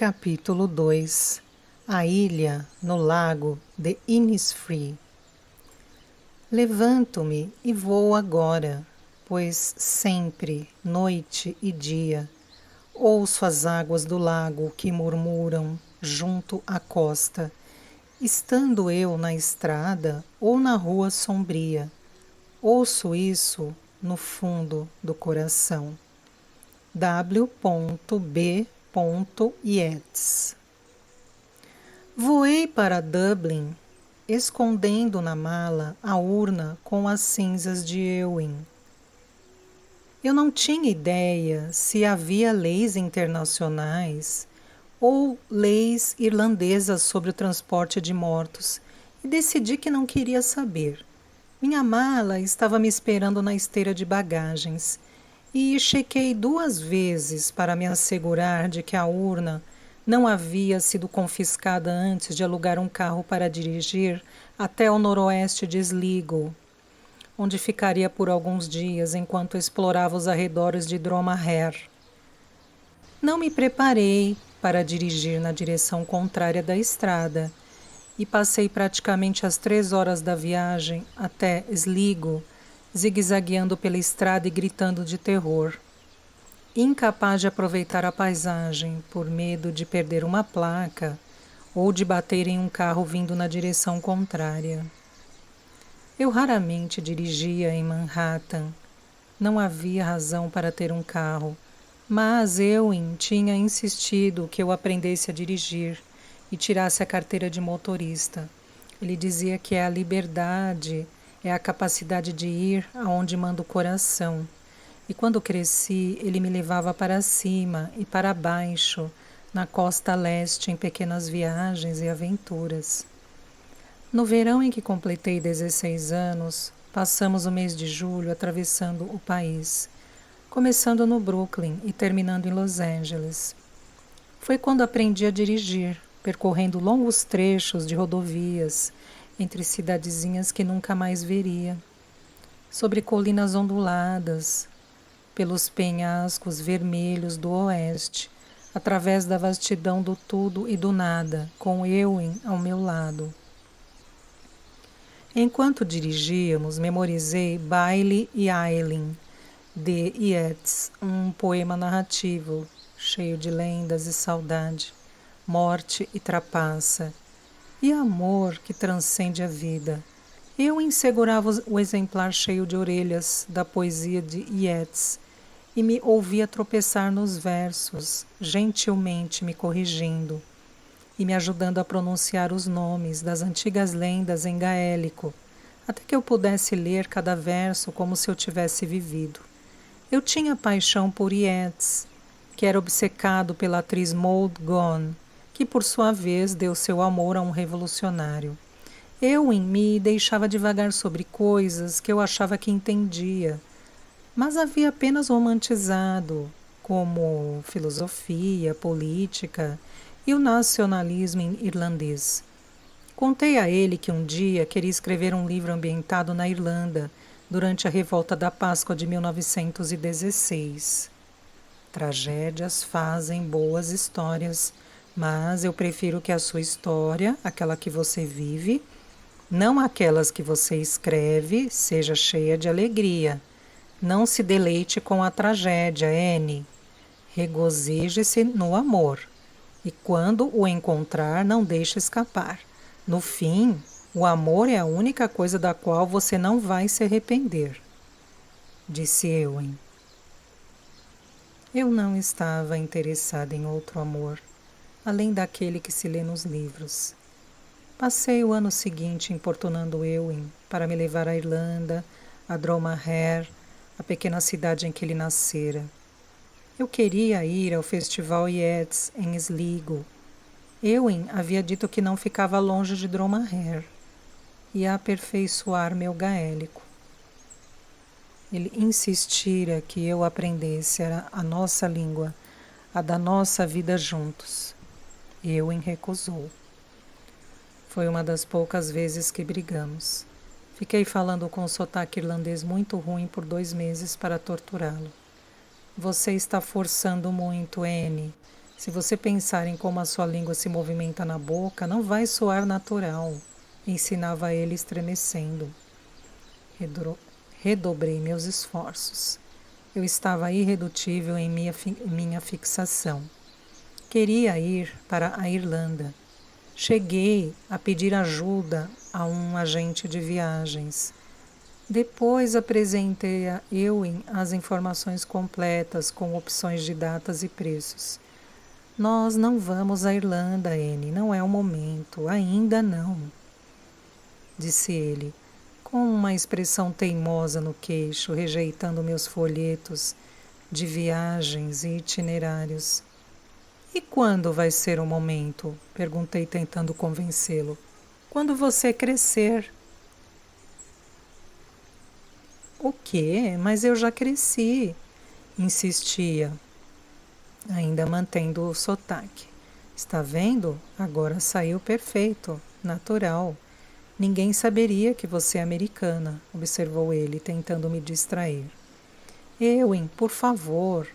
Capítulo 2. A ilha no lago de Innisfree. Levanto-me e vou agora, pois sempre, noite e dia, ouço as águas do lago que murmuram junto à costa, estando eu na estrada ou na rua sombria. Ouço isso no fundo do coração. W.B. Yeats. Voei para Dublin, escondendo na mala a urna com as cinzas de Ewing. Eu não tinha ideia se havia leis internacionais ou leis irlandesas sobre o transporte de mortos e decidi que não queria saber. Minha mala estava me esperando na esteira de bagagens e chequei 2 vezes para me assegurar de que a urna não havia sido confiscada antes de alugar um carro para dirigir até o noroeste de Sligo, onde ficaria por alguns dias enquanto explorava os arredores de Dromahair. Não me preparei para dirigir na direção contrária da estrada e passei praticamente as 3 horas da viagem até Sligo, zigue-zagueando pela estrada e gritando de terror. Incapaz de aproveitar a paisagem por medo de perder uma placa ou de bater em um carro vindo na direção contrária. Eu raramente dirigia em Manhattan. Não havia razão para ter um carro, mas Ewing tinha insistido que eu aprendesse a dirigir e tirasse a carteira de motorista. Ele dizia que a liberdade é a capacidade de ir aonde manda o coração. E quando cresci, ele me levava para cima e para baixo, na costa leste, em pequenas viagens e aventuras. No verão em que completei 16 anos, passamos o mês de julho atravessando o país, começando no Brooklyn e terminando em Los Angeles. Foi quando aprendi a dirigir, percorrendo longos trechos de rodovias, entre cidadezinhas que nunca mais veria, sobre colinas onduladas, pelos penhascos vermelhos do oeste, através da vastidão do tudo e do nada, com Ewing ao meu lado. Enquanto dirigíamos, memorizei Bailey e Aileen, de Yeats, um poema narrativo, cheio de lendas e saudade, morte e trapaça, e amor que transcende a vida. Eu insegurava o exemplar cheio de orelhas da poesia de Yeats e me ouvia tropeçar nos versos, gentilmente me corrigindo e me ajudando a pronunciar os nomes das antigas lendas em gaélico, até que eu pudesse ler cada verso como se eu tivesse vivido. Eu tinha paixão por Yeats, que era obcecado pela atriz Maud Gonne, que por sua vez deu seu amor a um revolucionário. Eu em mim deixava devagar sobre coisas que eu achava que entendia, mas havia apenas romantizado, como filosofia, política e o nacionalismo irlandês. Contei a ele que um dia queria escrever um livro ambientado na Irlanda, durante a Revolta da Páscoa de 1916. Tragédias fazem boas histórias, mas eu prefiro que a sua história, aquela que você vive, não aquelas que você escreve, seja cheia de alegria. Não se deleite com a tragédia, Anne. Regozije-se no amor. E quando o encontrar, não deixe escapar. No fim, o amor é a única coisa da qual você não vai se arrepender, disse Ewing. Eu não estava interessada em outro amor, além daquele que se lê nos livros. Passei o ano seguinte importunando Ewing para me levar à Irlanda, a Dromahair, a pequena cidade em que ele nascera. Eu queria ir ao Festival Yeats em Sligo. Ewing havia dito que não ficava longe de Dromahair e a aperfeiçoar meu gaélico. Ele insistira que eu aprendesse a nossa língua, a da nossa vida juntos. Ewing recusou. Foi uma das poucas vezes que brigamos. Fiquei falando com um sotaque irlandês muito ruim por 2 meses para torturá-lo. Você está forçando muito, Anne. Se você pensar em como a sua língua se movimenta na boca, não vai soar natural, ensinava ele estremecendo. Redobrei meus esforços. Eu estava irredutível em minha fixação. Queria ir para a Irlanda. Cheguei a pedir ajuda a um agente de viagens. Depois apresentei a Ewen as informações completas com opções de datas e preços. Nós não vamos à Irlanda, Anne, não é o momento, ainda não, disse ele, com uma expressão teimosa no queixo, rejeitando meus folhetos de viagens e itinerários. E quando vai ser o momento? Perguntei, tentando convencê-lo. Quando você crescer. O quê? Mas eu já cresci, insistia, ainda mantendo o sotaque. Está vendo? Agora saiu perfeito, natural. Ninguém saberia que você é americana, observou ele, tentando me distrair. Ewen, por favor.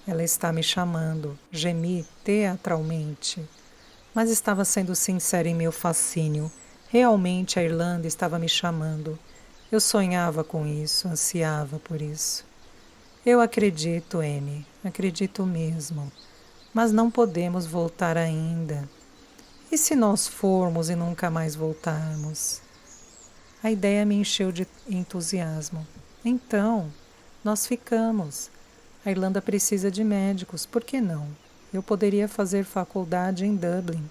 Ela está me chamando, gemi teatralmente. Mas estava sendo sincera em meu fascínio. Realmente a Irlanda estava me chamando. Eu sonhava com isso, ansiava por isso. Eu acredito, Anne, acredito mesmo. Mas não podemos voltar ainda. E se nós formos e nunca mais voltarmos? A ideia me encheu de entusiasmo. Então, nós ficamos. A Irlanda precisa de médicos, por que não? Eu poderia fazer faculdade em Dublin.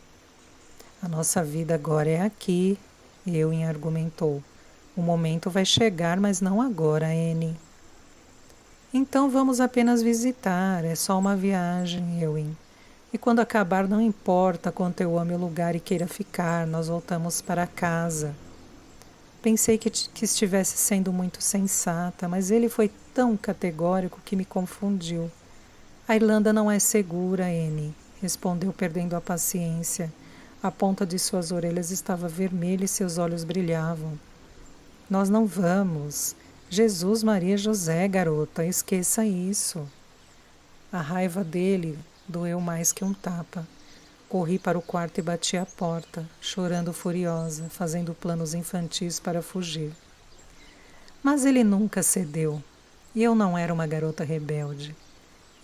A nossa vida agora é aqui, Ewen argumentou. O momento vai chegar, mas não agora, Anne. Então vamos apenas visitar, é só uma viagem, Ewen. E quando acabar, não importa quanto eu ame o lugar e queira ficar, nós voltamos para casa. Pensei que estivesse sendo muito sensata, mas ele foi tão categórico que me confundiu. A Irlanda não é segura, Anne, respondeu, perdendo a paciência. A ponta de suas orelhas estava vermelha e seus olhos brilhavam. Nós não vamos. Jesus, Maria, José, garota, esqueça isso. A raiva dele doeu mais que um tapa. Corri para o quarto e bati à porta, chorando furiosa, fazendo planos infantis para fugir. Mas ele nunca cedeu, e eu não era uma garota rebelde.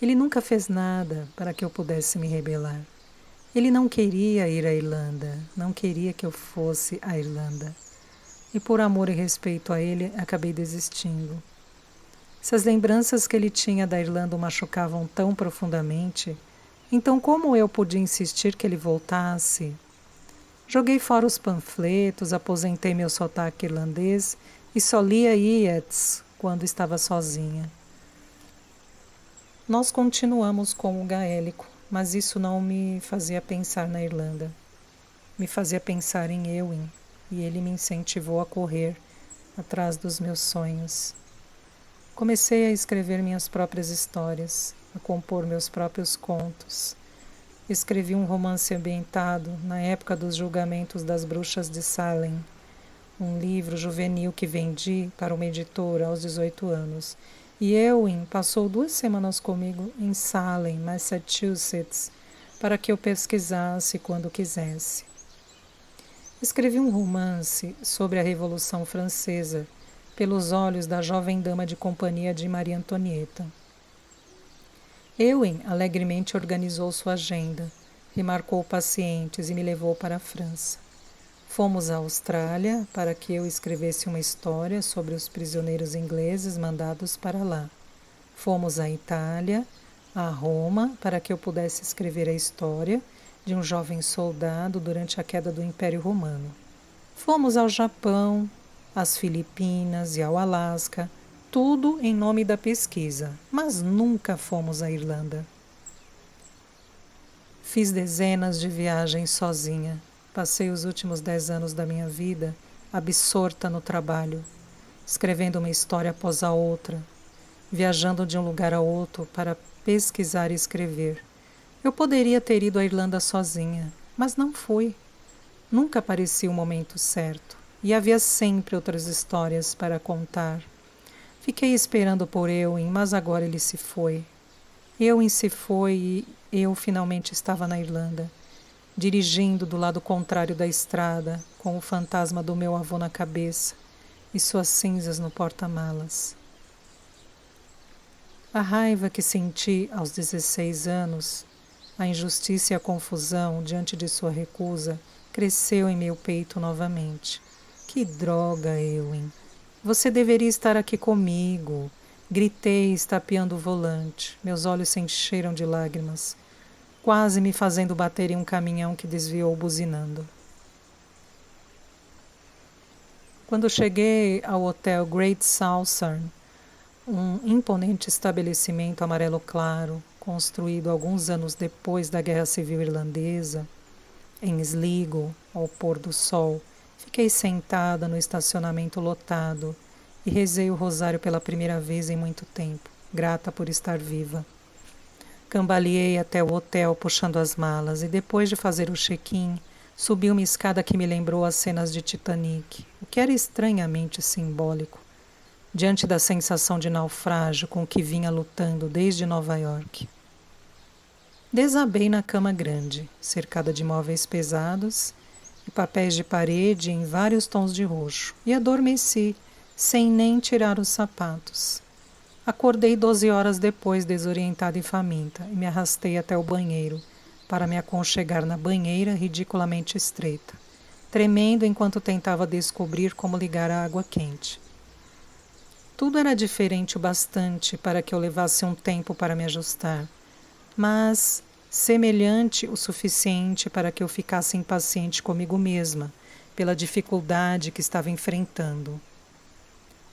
Ele nunca fez nada para que eu pudesse me rebelar. Ele não queria ir à Irlanda, não queria que eu fosse à Irlanda. E por amor e respeito a ele, acabei desistindo. Se as lembranças que ele tinha da Irlanda o machucavam tão profundamente, então como eu podia insistir que ele voltasse? Joguei fora os panfletos, aposentei meu sotaque irlandês e só lia Yeats quando estava sozinha. Nós continuamos com o gaélico, mas isso não me fazia pensar na Irlanda. Me fazia pensar em Ewen, e ele me incentivou a correr atrás dos meus sonhos. Comecei a escrever minhas próprias histórias, a compor meus próprios contos. Escrevi um romance ambientado na época dos julgamentos das bruxas de Salem, um livro juvenil que vendi para uma editora aos 18 anos. E Ewen passou 2 semanas comigo em Salem, Massachusetts, para que eu pesquisasse quando quisesse. Escrevi um romance sobre a Revolução Francesa, pelos olhos da jovem dama de companhia de Maria Antonieta. Ewen alegremente organizou sua agenda, remarcou pacientes e me levou para a França. Fomos à Austrália para que eu escrevesse uma história sobre os prisioneiros ingleses mandados para lá. Fomos à Itália, a Roma, para que eu pudesse escrever a história de um jovem soldado durante a queda do Império Romano. Fomos ao Japão, às Filipinas e ao Alasca, tudo em nome da pesquisa, mas nunca fomos à Irlanda. Fiz dezenas de viagens sozinha. Passei os últimos 10 anos da minha vida absorta no trabalho, escrevendo uma história após a outra, viajando de um lugar a outro para pesquisar e escrever. Eu poderia ter ido à Irlanda sozinha, mas não fui. Nunca parecia o momento certo, e havia sempre outras histórias para contar. Fiquei esperando por Ewen, mas agora ele se foi. Ewen se foi e eu finalmente estava na Irlanda, dirigindo do lado contrário da estrada, com o fantasma do meu avô na cabeça e suas cinzas no porta-malas. A raiva que senti aos 16 anos, a injustiça e a confusão diante de sua recusa, cresceu em meu peito novamente. Que droga, Ewen! Você deveria estar aqui comigo. Gritei, estapeando o volante. Meus olhos se encheram de lágrimas, quase me fazendo bater em um caminhão que desviou buzinando. Quando cheguei ao hotel Great Southern, um imponente estabelecimento amarelo claro, construído alguns anos depois da Guerra Civil Irlandesa, em Sligo, ao pôr do sol, fiquei sentada no estacionamento lotado e rezei o rosário pela primeira vez em muito tempo, grata por estar viva. Cambaleei até o hotel puxando as malas e depois de fazer o check-in, subi uma escada que me lembrou as cenas de Titanic, o que era estranhamente simbólico, diante da sensação de naufrágio com que vinha lutando desde Nova York. Desabei na cama grande, cercada de móveis pesados e papéis de parede em vários tons de roxo, e adormeci, sem nem tirar os sapatos. Acordei 12 horas depois, desorientada e faminta, e me arrastei até o banheiro, para me aconchegar na banheira ridiculamente estreita, tremendo enquanto tentava descobrir como ligar a água quente. Tudo era diferente o bastante para que eu levasse um tempo para me ajustar, mas semelhante o suficiente para que eu ficasse impaciente comigo mesma, pela dificuldade que estava enfrentando.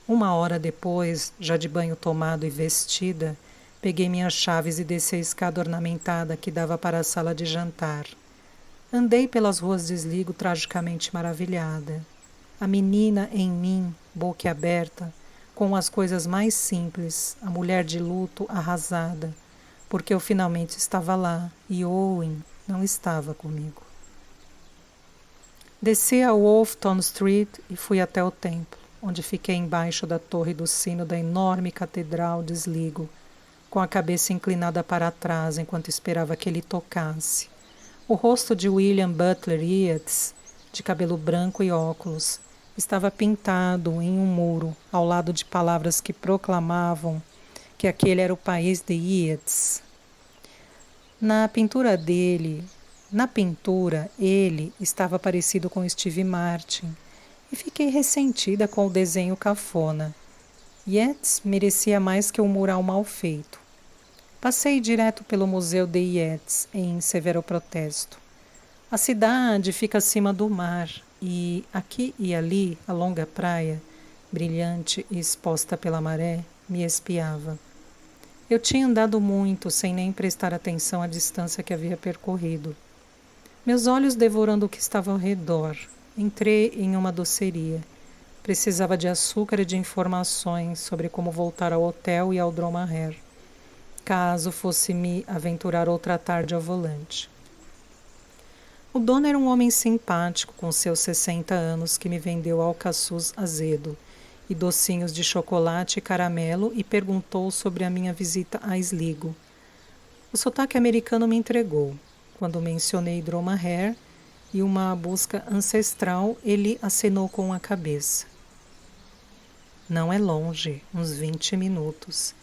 1 hora depois, já de banho tomado e vestida, peguei minhas chaves e desci a escada ornamentada que dava para a sala de jantar. Andei pelas ruas de Sligo tragicamente maravilhada. A menina em mim, boquiaberta, com as coisas mais simples, a mulher de luto arrasada, porque eu finalmente estava lá e Owen não estava comigo. Desci a Wolfton Street e fui até o templo, onde fiquei embaixo da torre do sino da enorme catedral de Sligo, com a cabeça inclinada para trás enquanto esperava que ele tocasse. O rosto de William Butler Yeats, de cabelo branco e óculos, estava pintado em um muro, ao lado de palavras que proclamavam que aquele era o país de Yeats. Na pintura, ele estava parecido com Steve Martin, e fiquei ressentida com o desenho cafona. Yeats merecia mais que um mural mal feito. Passei direto pelo Museu de Yeats, em severo protesto. A cidade fica acima do mar e, aqui e ali, a longa praia, brilhante e exposta pela maré, me espiava. Eu tinha andado muito, sem nem prestar atenção à distância que havia percorrido. Meus olhos devorando o que estava ao redor. Entrei em uma doceria. Precisava de açúcar e de informações sobre como voltar ao hotel e ao Dromahair, caso fosse me aventurar outra tarde ao volante. O dono era um homem simpático, com seus 60 anos, que me vendeu alcaçuz azedo e docinhos de chocolate e caramelo e perguntou sobre a minha visita a Sligo. O sotaque americano me entregou. Quando mencionei Dromahair e uma busca ancestral, ele acenou com a cabeça. Não é longe, uns 20 minutos.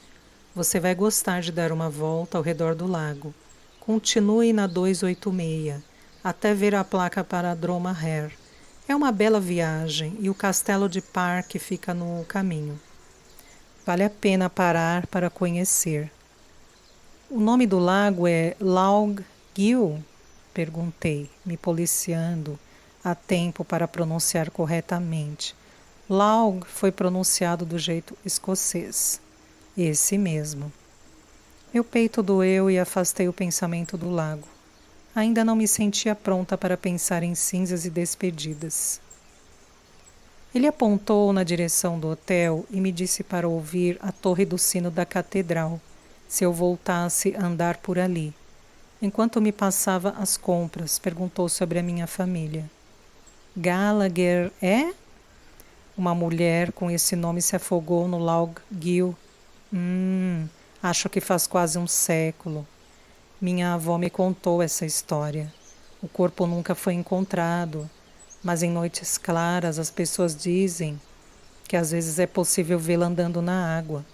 Você vai gostar de dar uma volta ao redor do lago. Continue na 286, até ver a placa para Dromahair. É uma bela viagem e o castelo de Park fica no caminho. Vale a pena parar para conhecer. O nome do lago é Lough Gill? Perguntei, me policiando a tempo para pronunciar corretamente. Lough foi pronunciado do jeito escocês. Esse mesmo. Meu peito doeu e afastei o pensamento do lago. Ainda não me sentia pronta para pensar em cinzas e despedidas. Ele apontou na direção do hotel e me disse para ouvir a torre do sino da catedral, se eu voltasse a andar por ali. Enquanto me passava as compras, perguntou sobre a minha família. Gallagher é? Uma mulher com esse nome se afogou no Lough Gill. Acho que faz quase um século. Minha avó me contou essa história. O corpo nunca foi encontrado, mas em noites claras as pessoas dizem que às vezes é possível vê-la andando na água.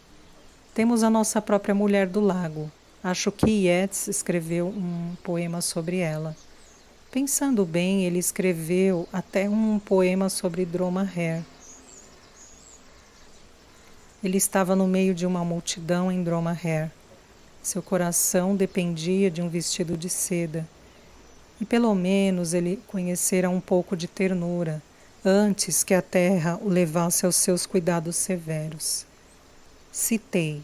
Temos a nossa própria Mulher do Lago. Acho que Yeats escreveu um poema sobre ela. Pensando bem, ele escreveu até um poema sobre Dromahair. Ele estava no meio de uma multidão em Dromahair. Seu coração dependia de um vestido de seda. E pelo menos ele conhecera um pouco de ternura, antes que a terra o levasse aos seus cuidados severos. Citei,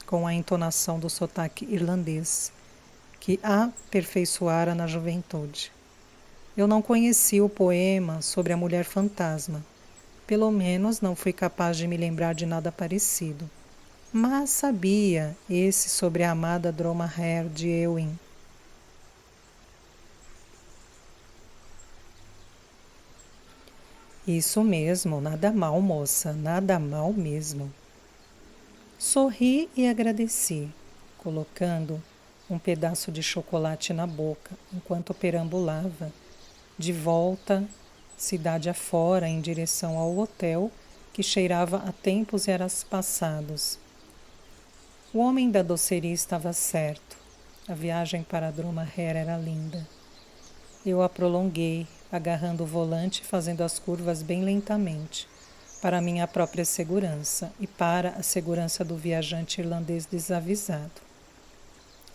com a entonação do sotaque irlandês, que aperfeiçoara na juventude. Eu não conhecia o poema sobre a mulher fantasma. Pelo menos não fui capaz de me lembrar de nada parecido. Mas sabia esse sobre a amada Dromahair de Éowyn. Isso mesmo, nada mal, moça, nada mal mesmo. Sorri e agradeci, colocando um pedaço de chocolate na boca, enquanto perambulava, de volta, cidade afora, em direção ao hotel, que cheirava a tempos e eras passados. O homem da doceria estava certo. A viagem para Dromahair era linda. Eu a prolonguei, agarrando o volante e fazendo as curvas bem lentamente, para minha própria segurança e para a segurança do viajante irlandês desavisado.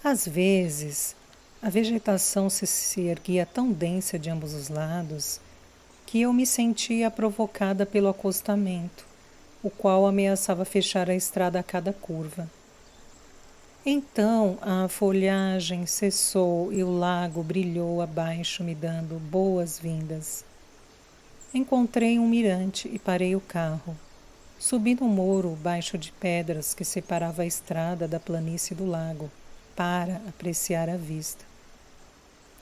Às vezes, a vegetação se erguia tão densa de ambos os lados que eu me sentia provocada pelo acostamento, o qual ameaçava fechar a estrada a cada curva. Então a folhagem cessou e o lago brilhou abaixo, me dando boas-vindas. Encontrei um mirante e parei o carro. Subi no muro baixo de pedras que separava a estrada da planície do lago, para apreciar a vista.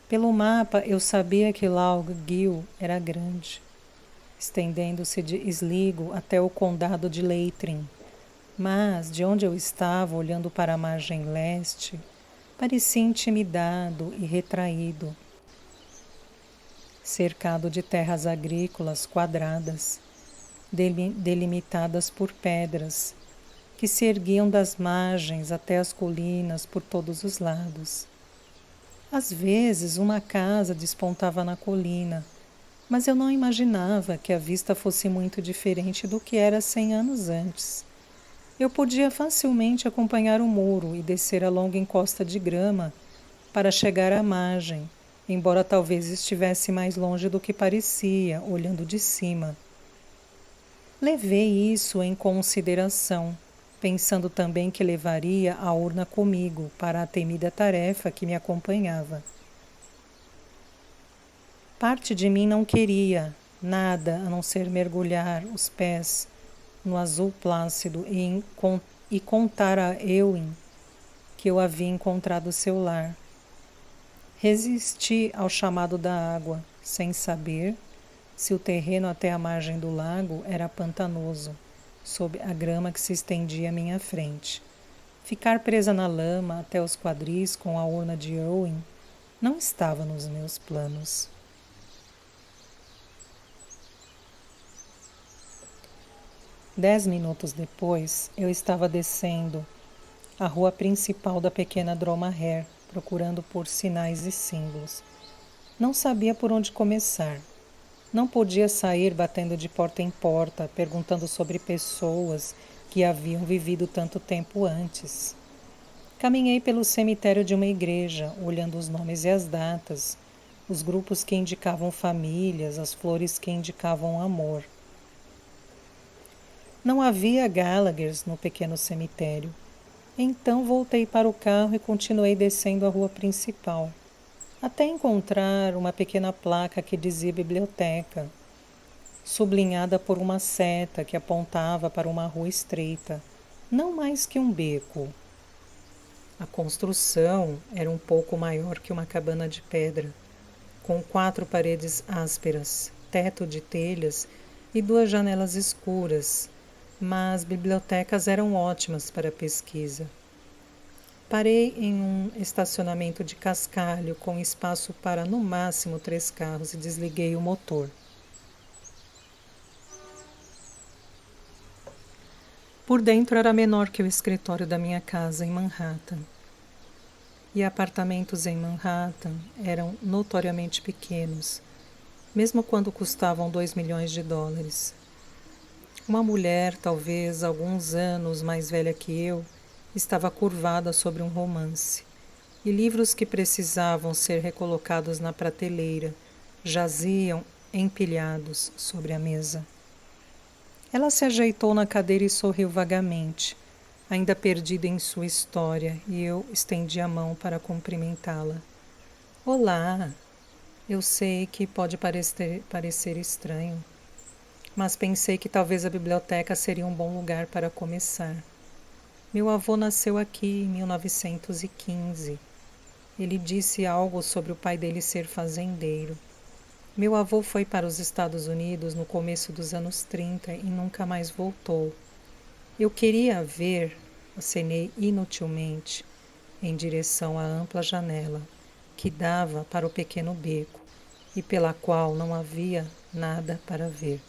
Pelo mapa eu sabia que Lough Gill era grande, estendendo-se de Sligo até o condado de Leitrim. Mas, de onde eu estava, olhando para a margem leste, parecia intimidado e retraído, cercado de terras agrícolas quadradas, delimitadas por pedras, que se erguiam das margens até as colinas por todos os lados. Às vezes, uma casa despontava na colina, mas eu não imaginava que a vista fosse muito diferente do que era 100 anos antes. Eu podia facilmente acompanhar o muro e descer a longa encosta de grama para chegar à margem, embora talvez estivesse mais longe do que parecia, olhando de cima. Levei isso em consideração, pensando também que levaria a urna comigo para a temida tarefa que me acompanhava. Parte de mim não queria nada a não ser mergulhar os pés no azul plácido e contar a Éowyn que eu havia encontrado seu lar. Resisti ao chamado da água, sem saber se o terreno até a margem do lago era pantanoso, sob a grama que se estendia à minha frente. Ficar presa na lama até os quadris com a urna de Éowyn não estava nos meus planos. Dez minutos depois, eu estava descendo a rua principal da pequena Dromahair, procurando por sinais e símbolos. Não sabia por onde começar. Não podia sair batendo de porta em porta, perguntando sobre pessoas que haviam vivido tanto tempo antes. Caminhei pelo cemitério de uma igreja, olhando os nomes e as datas, os grupos que indicavam famílias, as flores que indicavam amor. Não havia Gallaghers no pequeno cemitério. Então voltei para o carro e continuei descendo a rua principal, até encontrar uma pequena placa que dizia biblioteca, sublinhada por uma seta que apontava para uma rua estreita, não mais que um beco. A construção era um pouco maior que uma cabana de pedra, com 4 paredes ásperas, teto de telhas e 2 janelas escuras, mas bibliotecas eram ótimas para pesquisa. Parei em um estacionamento de cascalho com espaço para no máximo 3 carros e desliguei o motor. Por dentro era menor que o escritório da minha casa em Manhattan. E apartamentos em Manhattan eram notoriamente pequenos, mesmo quando custavam 2 milhões de dólares. Uma mulher, talvez alguns anos mais velha que eu, estava curvada sobre um romance, e livros que precisavam ser recolocados na prateleira jaziam empilhados sobre a mesa. Ela se ajeitou na cadeira e sorriu vagamente, ainda perdida em sua história, e eu estendi a mão para cumprimentá-la. Olá! Eu sei que pode parecer estranho, mas pensei que talvez a biblioteca seria um bom lugar para começar. Meu avô nasceu aqui em 1915. Ele disse algo sobre o pai dele ser fazendeiro. Meu avô foi para os Estados Unidos no começo dos anos 30 e nunca mais voltou. Eu queria ver, acenei inutilmente, em direção à ampla janela, que dava para o pequeno beco e pela qual não havia nada para ver.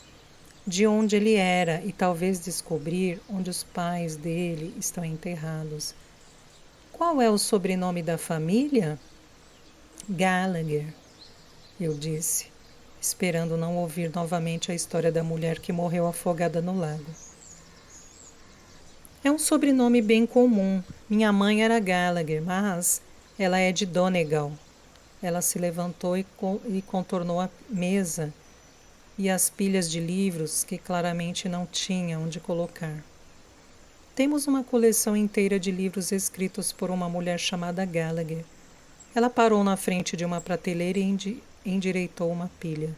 De onde ele era e talvez descobrir onde os pais dele estão enterrados. Qual é o sobrenome da família? Gallagher, eu disse, esperando não ouvir novamente a história da mulher que morreu afogada no lago. É um sobrenome bem comum. Minha mãe era Gallagher, mas ela é de Donegal. Ela se levantou e contornou a mesa e as pilhas de livros que claramente não tinha onde colocar. Temos uma coleção inteira de livros escritos por uma mulher chamada Gallagher. Ela parou na frente de uma prateleira e endireitou uma pilha.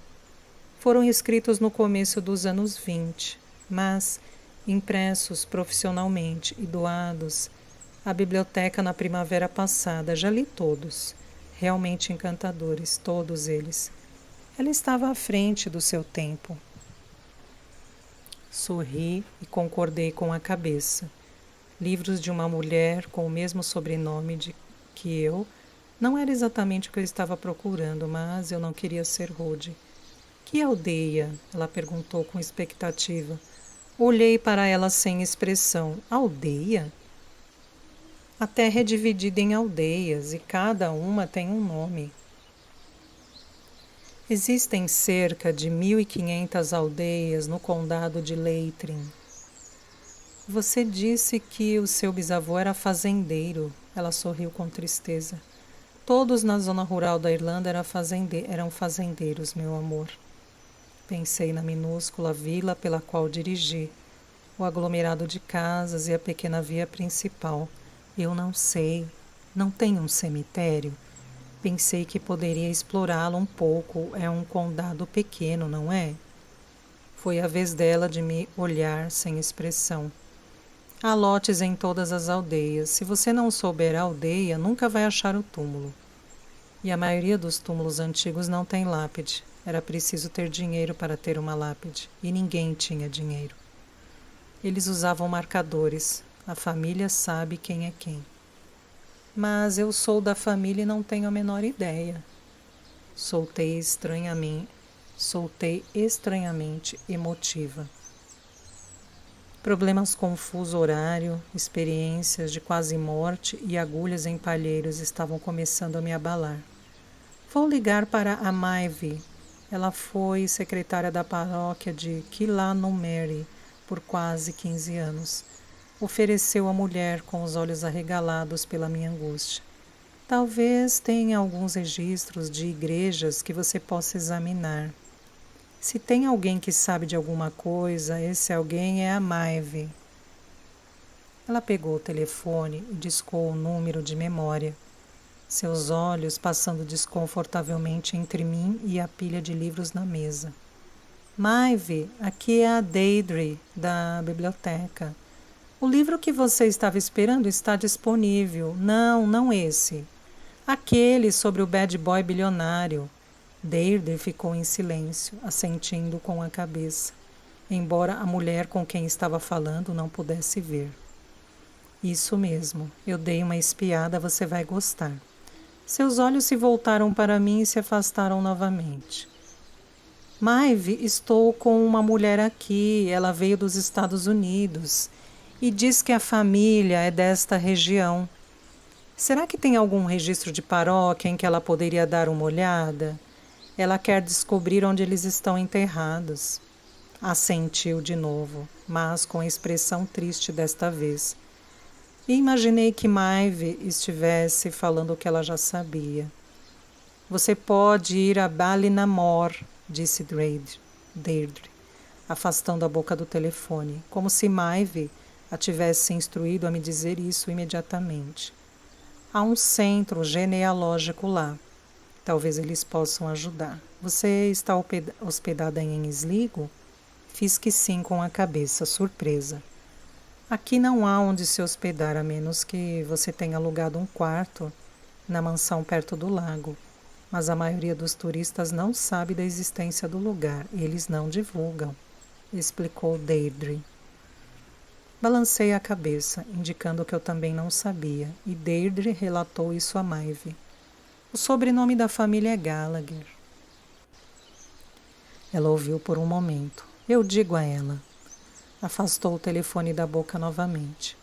Foram escritos no começo dos anos 20, mas impressos profissionalmente e doados à biblioteca na primavera passada. Já li todos, realmente encantadores, todos eles. Ela estava à frente do seu tempo. Sorri e concordei com a cabeça. Livros de uma mulher com o mesmo sobrenome que eu não era exatamente o que eu estava procurando, mas eu não queria ser rude. Que aldeia? Ela perguntou com expectativa. Olhei para ela sem expressão. Aldeia? A terra é dividida em aldeias e cada uma tem um nome. Existem cerca de 1.500 aldeias no condado de Leitrim. Você disse que o seu bisavô era fazendeiro. Ela sorriu com tristeza. Todos na zona rural da Irlanda eram fazendeiros, meu amor. Pensei na minúscula vila pela qual dirigi, o aglomerado de casas e a pequena via principal. Eu não sei. Não tem um cemitério? Pensei que poderia explorá-lo um pouco. É um condado pequeno, não é? Foi a vez dela de me olhar sem expressão. Há lotes em todas as aldeias. Se você não souber a aldeia, nunca vai achar o túmulo. E a maioria dos túmulos antigos não tem lápide. Era preciso ter dinheiro para ter uma lápide. E ninguém tinha dinheiro. Eles usavam marcadores. A família sabe quem é quem. Mas eu sou da família e não tenho a menor ideia. Soltei estranhamente emotiva. Problemas com o fuso horário, experiências de quase morte e agulhas em palheiros estavam começando a me abalar. Vou ligar para a Maeve. Ela foi secretária da paróquia de Killanumary por quase 15 anos. Ofereceu a mulher com os olhos arregalados pela minha angústia. Talvez tenha alguns registros de igrejas que você possa examinar. Se tem alguém que sabe de alguma coisa, esse alguém é a Maeve. Ela pegou o telefone e discou o número de memória. Seus olhos passando desconfortavelmente entre mim e a pilha de livros na mesa. Maeve, aqui é a Deirdre, da biblioteca. O livro que você estava esperando está disponível. Não esse. Aquele sobre o bad boy bilionário. Deirdre ficou em silêncio, assentindo com a cabeça, embora a mulher com quem estava falando não pudesse ver. Isso mesmo, eu dei uma espiada, você vai gostar. Seus olhos se voltaram para mim e se afastaram novamente. Maeve, estou com uma mulher aqui, ela veio dos Estados Unidos e diz que a família é desta região. Será que tem algum registro de paróquia em que ela poderia dar uma olhada? Ela quer descobrir onde eles estão enterrados. Assentiu de novo, mas com expressão triste desta vez. E imaginei que Maeve estivesse falando o que ela já sabia. Você pode ir a Ballinamore, disse Deirdre, afastando a boca do telefone, como se Maeve a tivesse instruído a me dizer isso imediatamente. Há um centro genealógico lá. Talvez eles possam ajudar. Você está hospedada em Sligo? Fiz que sim com a cabeça, surpresa. Aqui não há onde se hospedar, a menos que você tenha alugado um quarto na mansão perto do lago. Mas a maioria dos turistas não sabe da existência do lugar e eles não divulgam, explicou Deirdre. Balancei a cabeça, indicando que eu também não sabia, e Deirdre relatou isso a Maeve. O sobrenome da família é Gallagher. Ela ouviu por um momento. Eu digo a ela. Afastou o telefone da boca novamente.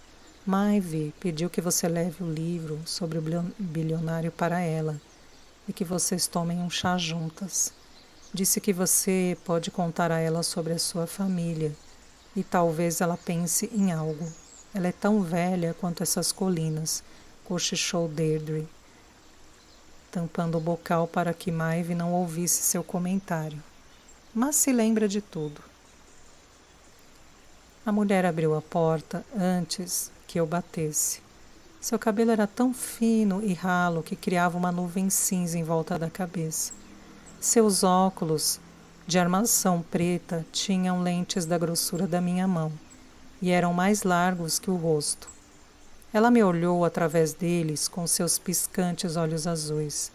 Maeve pediu que você leve o livro sobre o bilionário para ela e que vocês tomem um chá juntas. Disse que você pode contar a ela sobre a sua família e talvez ela pense em algo. Ela é tão velha quanto essas colinas, cochichou Deirdre, tampando o bocal para que Maeve não ouvisse seu comentário. Mas se lembra de tudo. A mulher abriu a porta antes que eu batesse. Seu cabelo era tão fino e ralo que criava uma nuvem cinza em volta da cabeça. Seus óculos, de armação preta, tinham lentes da grossura da minha mão e eram mais largos que o rosto. Ela me olhou através deles com seus piscantes olhos azuis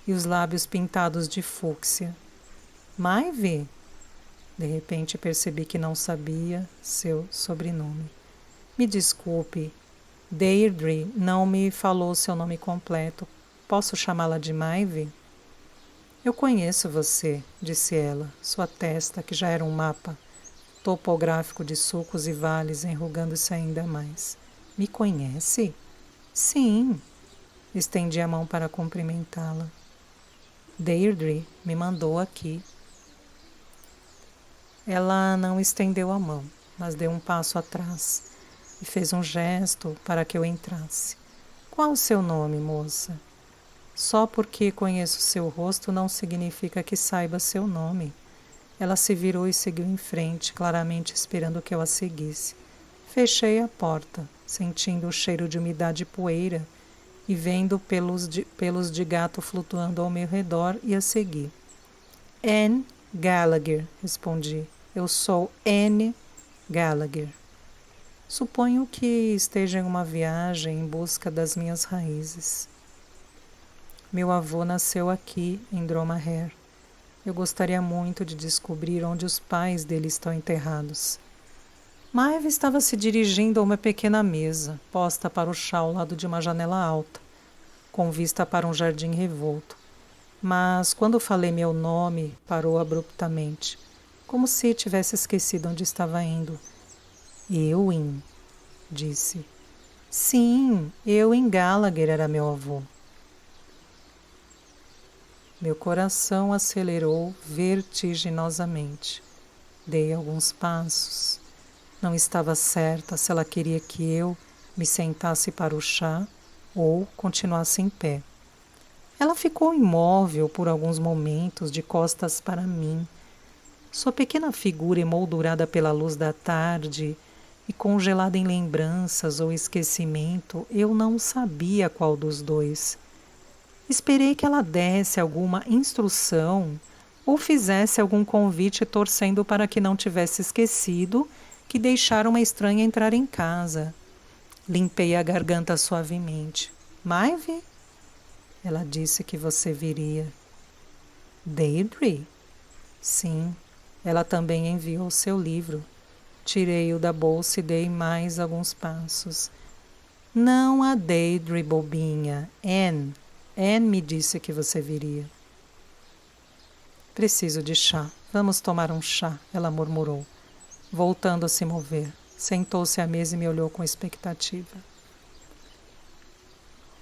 e os lábios pintados de fúcsia. Maeve? De repente percebi que não sabia seu sobrenome. Me desculpe, Deirdre não me falou seu nome completo. Posso chamá-la de Maeve? Eu conheço você, disse ela, sua testa, que já era um mapa topográfico de sulcos e vales, enrugando-se ainda mais. Me conhece? Sim. Estendi a mão para cumprimentá-la. Deirdre me mandou aqui. Ela não estendeu a mão, mas deu um passo atrás e fez um gesto para que eu entrasse. Qual o seu nome, moça? Só porque conheço seu rosto não significa que saiba seu nome. Ela se virou e seguiu em frente, claramente esperando que eu a seguisse. Fechei a porta, sentindo o cheiro de umidade e poeira e vendo pelos de gato flutuando ao meu redor e a segui. Anne Gallagher, respondi. Eu sou Anne Gallagher. Suponho que esteja em uma viagem em busca das minhas raízes. Meu avô nasceu aqui, em Dromahair. Eu gostaria muito de descobrir onde os pais dele estão enterrados. Maeve estava se dirigindo a uma pequena mesa, posta para o chá ao lado de uma janela alta, com vista para um jardim revolto. Mas, quando falei meu nome, parou abruptamente, como se tivesse esquecido onde estava indo. Eowyn, disse. Sim, Eowyn Gallagher era meu avô. Meu coração acelerou vertiginosamente. Dei alguns passos. Não estava certa se ela queria que eu me sentasse para o chá ou continuasse em pé. Ela ficou imóvel por alguns momentos, de costas para mim. Sua pequena figura emoldurada pela luz da tarde e congelada em lembranças ou esquecimento, eu não sabia qual dos dois. Esperei que ela desse alguma instrução ou fizesse algum convite torcendo para que não tivesse esquecido que deixara uma estranha entrar em casa. Limpei a garganta suavemente. Maeve? Ela disse que você viria. Deirdre? Sim, ela também enviou seu livro. Tirei-o da bolsa e dei mais alguns passos. Não a Deidre, bobinha. Anne. Anne me disse que você viria. Preciso de chá. Vamos tomar um chá, ela murmurou, voltando a se mover. Sentou-se à mesa e me olhou com expectativa.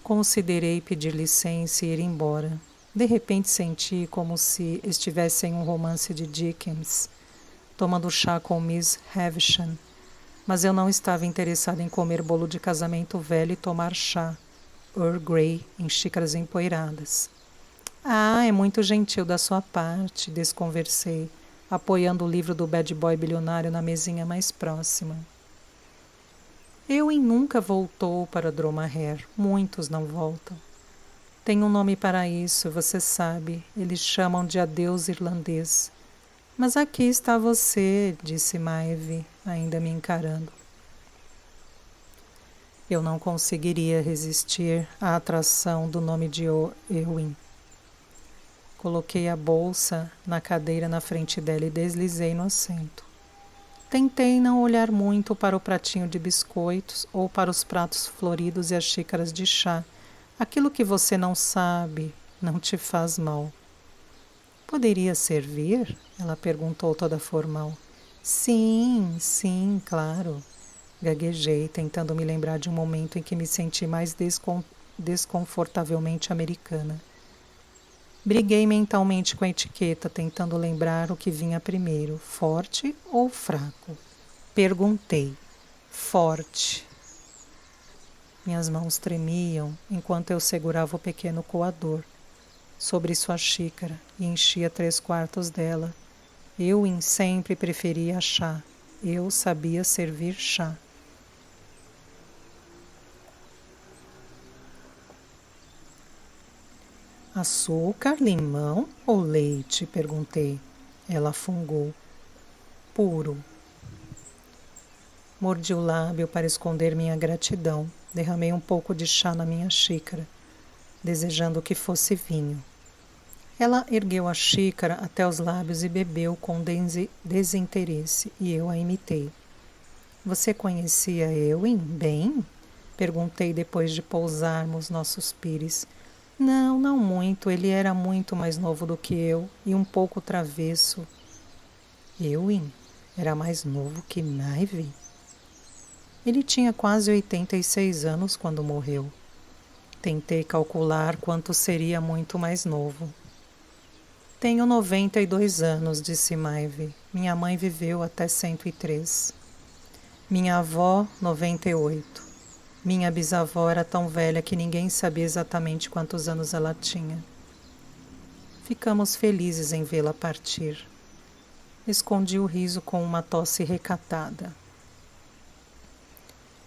Considerei pedir licença e ir embora. De repente senti como se estivesse em um romance de Dickens, tomando chá com Miss Havisham, mas eu não estava interessada em comer bolo de casamento velho e tomar chá, Earl Grey, em xícaras empoeiradas. Ah, é muito gentil da sua parte, desconversei, apoiando o livro do bad boy bilionário na mesinha mais próxima. Eowyn nunca voltou para Dromahair. Muitos não voltam. Tem um nome para isso, você sabe. Eles chamam de adeus irlandês. Mas aqui está você, disse Maeve, ainda me encarando. Eu não conseguiria resistir à atração do nome de Eowyn. Coloquei a bolsa na cadeira na frente dela e deslizei no assento. Tentei não olhar muito para o pratinho de biscoitos ou para os pratos floridos e as xícaras de chá. Aquilo que você não sabe não te faz mal. Poderia servir? Ela perguntou toda formal. Sim, claro. Gaguejei, tentando me lembrar de um momento em que me senti mais desconfortavelmente americana. Briguei mentalmente com a etiqueta, tentando lembrar o que vinha primeiro, forte ou fraco. Perguntei. Forte. Minhas mãos tremiam enquanto eu segurava o pequeno coador sobre sua xícara e enchia 3/4 dela. Eu sempre preferia chá. Eu sabia servir chá. Açúcar, limão ou leite? Perguntei. Ela fungou. Puro. Mordi o lábio para esconder minha gratidão. Derramei um pouco de chá na minha xícara, desejando que fosse vinho. Ela ergueu a xícara até os lábios e bebeu com desinteresse, e eu a imitei. Você conhecia Eowyn bem? Perguntei depois de pousarmos nossos pires. Não muito. Ele era muito mais novo do que eu e um pouco travesso. Eowyn era mais novo que Maeve? Ele tinha quase 86 anos quando morreu. Tentei calcular quanto seria muito mais novo. Tenho 92 anos, disse Maeve. Minha mãe viveu até 103. Minha avó, 98. Minha bisavó era tão velha que ninguém sabia exatamente quantos anos ela tinha. Ficamos felizes em vê-la partir. Escondi o riso com uma tosse recatada.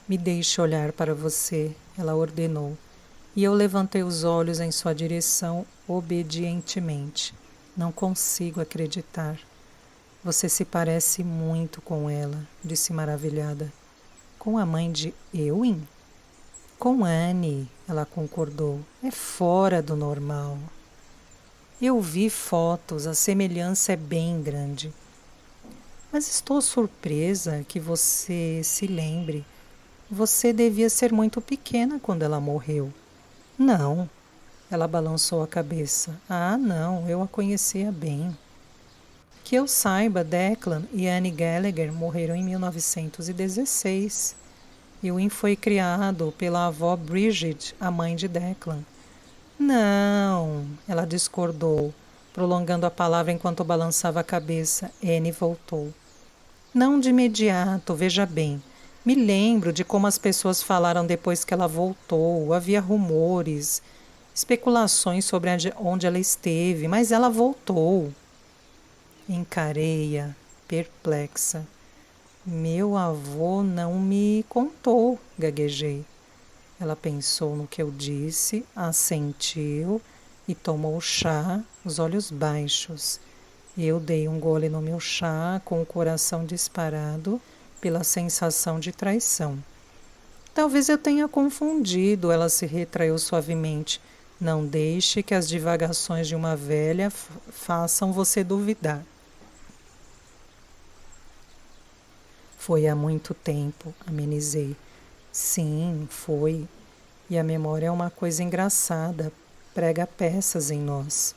Me deixe olhar para você, ela ordenou, e eu levantei os olhos em sua direção obedientemente. Não consigo acreditar. Você se parece muito com ela, disse maravilhada. Com a mãe de Eowyn? Com Anne, ela concordou. É fora do normal. Eu vi fotos, a semelhança é bem grande. Mas estou surpresa que você se lembre. Você devia ser muito pequena quando ela morreu. Não, ela balançou a cabeça. Ah, não, eu a conhecia bem. Que eu saiba, Declan e Anne Gallagher morreram em 1916. Eowyn foi criado pela avó Bridget, a mãe de Declan. Não, ela discordou, prolongando a palavra enquanto balançava a cabeça. Anne voltou. Não de imediato, veja bem. Me lembro de como as pessoas falaram depois que ela voltou. Havia rumores, especulações sobre onde ela esteve, mas ela voltou. Encarei-a, perplexa. Meu avô não me contou, gaguejei. Ela pensou no que eu disse, assentiu e tomou chá, os olhos baixos. Eu dei um gole no meu chá, com o coração disparado pela sensação de traição. Talvez eu tenha confundido, ela se retraiu suavemente. Não deixe que as divagações de uma velha façam você duvidar. Foi há muito tempo, amenizei. Sim, foi. E a memória é uma coisa engraçada, prega peças em nós.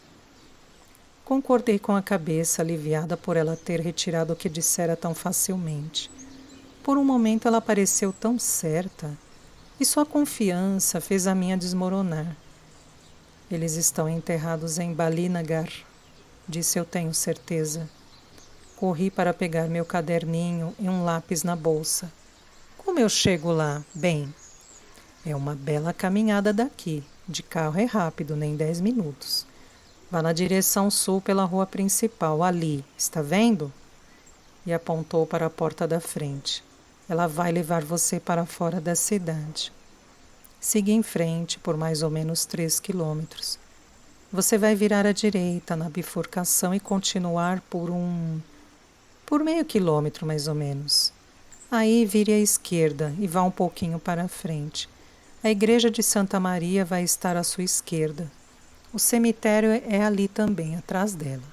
Concordei com a cabeça, aliviada por ela ter retirado o que dissera tão facilmente. Por um momento ela pareceu tão certa, e sua confiança fez a minha desmoronar. Eles estão enterrados em Balinagar, disse eu tenho certeza. Corri para pegar meu caderninho e um lápis na bolsa. Como eu chego lá? Bem, é uma bela caminhada daqui. De carro é rápido, nem 10 minutos. Vá na direção sul pela rua principal, ali, está vendo? E apontou para a porta da frente. Ela vai levar você para fora da cidade. Siga em frente por mais ou menos 3 quilômetros. Você vai virar à direita na bifurcação e continuar por meio quilômetro mais ou menos. Aí vire à esquerda e vá um pouquinho para a frente. A igreja de Santa Maria vai estar à sua esquerda. O cemitério é ali também, atrás dela.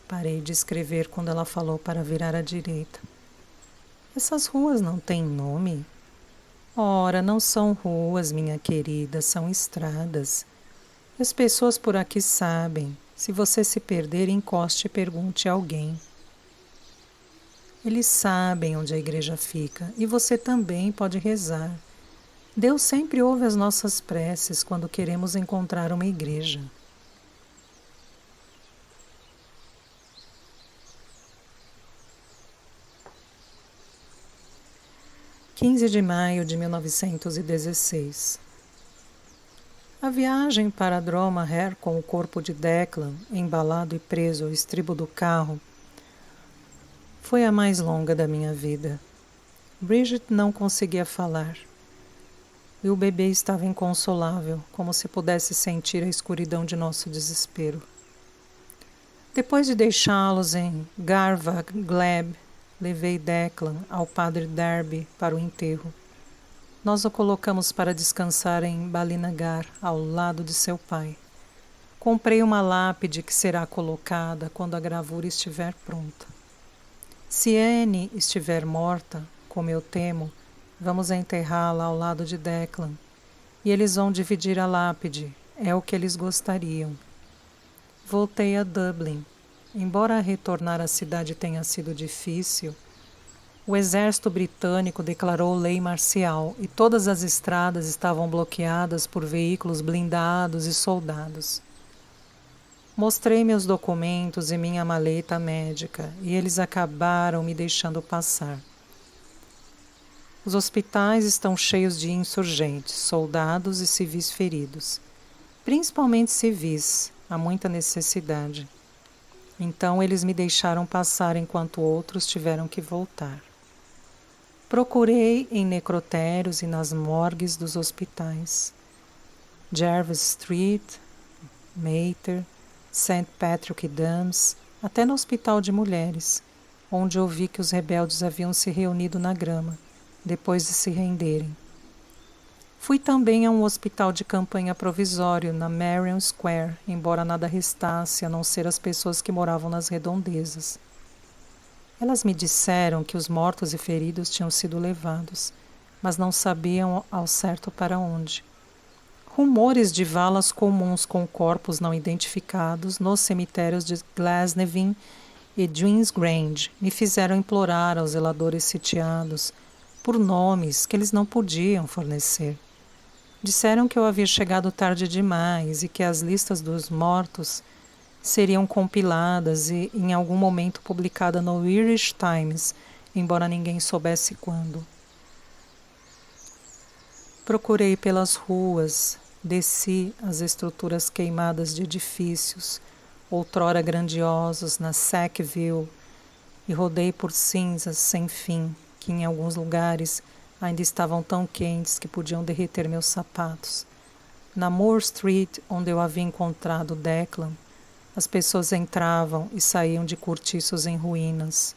Parei de escrever quando ela falou para virar à direita. Essas ruas não têm nome? Ora, não são ruas, minha querida, são estradas. As pessoas por aqui sabem. Se você se perder, encoste e pergunte a alguém. Eles sabem onde a igreja fica e você também pode rezar. Deus sempre ouve as nossas preces quando queremos encontrar uma igreja. (15 de maio de 1916) A viagem para Dromahair com o corpo de Declan, embalado e preso ao estribo do carro, foi a mais longa da minha vida. Bridget não conseguia falar. E o bebê estava inconsolável, como se pudesse sentir a escuridão de nosso desespero. Depois de deixá-los em Garvagh Gleb, levei Declan ao padre Darby para o enterro. Nós o colocamos para descansar em Balinagar, ao lado de seu pai. Comprei uma lápide que será colocada quando a gravura estiver pronta. Se Anne estiver morta, como eu temo, vamos enterrá-la ao lado de Declan. E eles vão dividir a lápide. É o que eles gostariam. Voltei a Dublin. Embora retornar à cidade tenha sido difícil, o exército britânico declarou lei marcial e todas as estradas estavam bloqueadas por veículos blindados e soldados. Mostrei meus documentos e minha maleta médica e eles acabaram me deixando passar. Os hospitais estão cheios de insurgentes, soldados e civis feridos. Principalmente civis, há muita necessidade. Então eles me deixaram passar enquanto outros tiveram que voltar. Procurei em necrotérios e nas morgues dos hospitais. Jervis Street, Mater, St. Patrick Dams, até no hospital de mulheres, onde ouvi que os rebeldes haviam se reunido na grama, depois de se renderem. Fui também a um hospital de campanha provisório na Marion Square, embora nada restasse a não ser as pessoas que moravam nas redondezas. Elas me disseram que os mortos e feridos tinham sido levados, mas não sabiam ao certo para onde. Rumores de valas comuns com corpos não identificados nos cemitérios de Glasnevin e Dreams Grange me fizeram implorar aos zeladores sitiados por nomes que eles não podiam fornecer. Disseram que eu havia chegado tarde demais e que as listas dos mortos seriam compiladas e em algum momento publicada no Irish Times, embora ninguém soubesse quando. Procurei pelas ruas, desci as estruturas queimadas de edifícios, outrora grandiosos, na Sackville, e rodei por cinzas sem fim, que em alguns lugares ainda estavam tão quentes que podiam derreter meus sapatos. Na Moore Street, onde eu havia encontrado Declan, as pessoas entravam e saíam de cortiços em ruínas.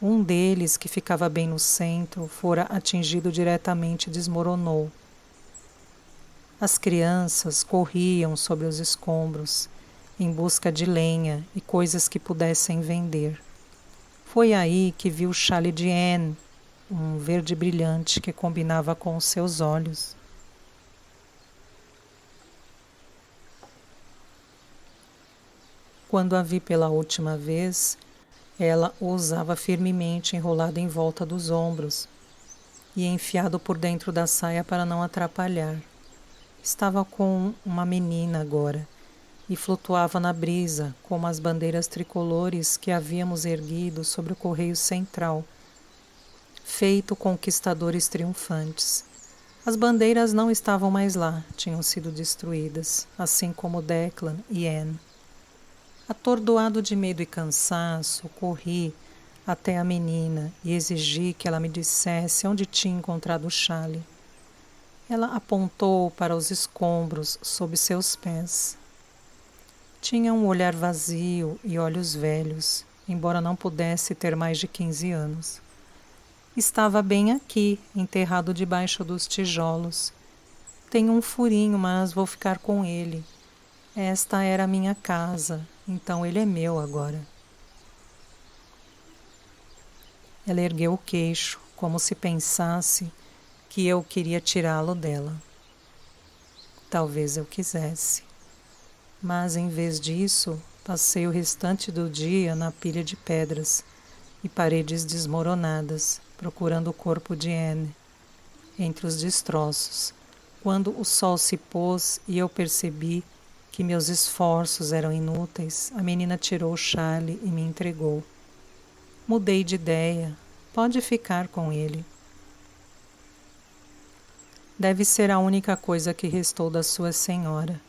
Um deles, que ficava bem no centro, fora atingido diretamente e desmoronou. As crianças corriam sobre os escombros, em busca de lenha e coisas que pudessem vender. Foi aí que vi o chale de Anne, um verde brilhante que combinava com os seus olhos. Quando a vi pela última vez, ela o usava firmemente enrolado em volta dos ombros e enfiado por dentro da saia para não atrapalhar. Estava com uma menina agora e flutuava na brisa como as bandeiras tricolores que havíamos erguido sobre o correio central, feito conquistadores triunfantes. As bandeiras não estavam mais lá, tinham sido destruídas, assim como Declan e Anne. Atordoado de medo e cansaço, corri até a menina e exigi que ela me dissesse onde tinha encontrado o chale. Ela apontou para os escombros sob seus pés. Tinha um olhar vazio e olhos velhos, embora não pudesse ter mais de 15 anos. Estava bem aqui, enterrado debaixo dos tijolos. Tenho um furinho, mas vou ficar com ele. Esta era a minha casa, então ele é meu agora. Ela ergueu o queixo, como se pensasse que eu queria tirá-lo dela. Talvez eu quisesse. Mas, em vez disso, passei o restante do dia na pilha de pedras e paredes desmoronadas, procurando o corpo de Anne entre os destroços. Quando o sol se pôs e eu percebi que meus esforços eram inúteis, a menina tirou o chale e me entregou. Mudei de ideia. Pode ficar com ele. Deve ser a única coisa que restou da sua senhora.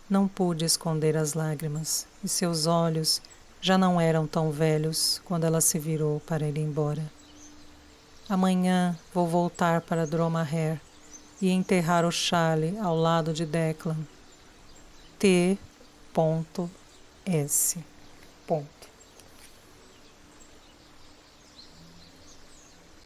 Não pude esconder as lágrimas, e seus olhos já não eram tão velhos quando ela se virou para ir embora. Amanhã vou voltar para Dromahair e enterrar o chale ao lado de Declan. T.S.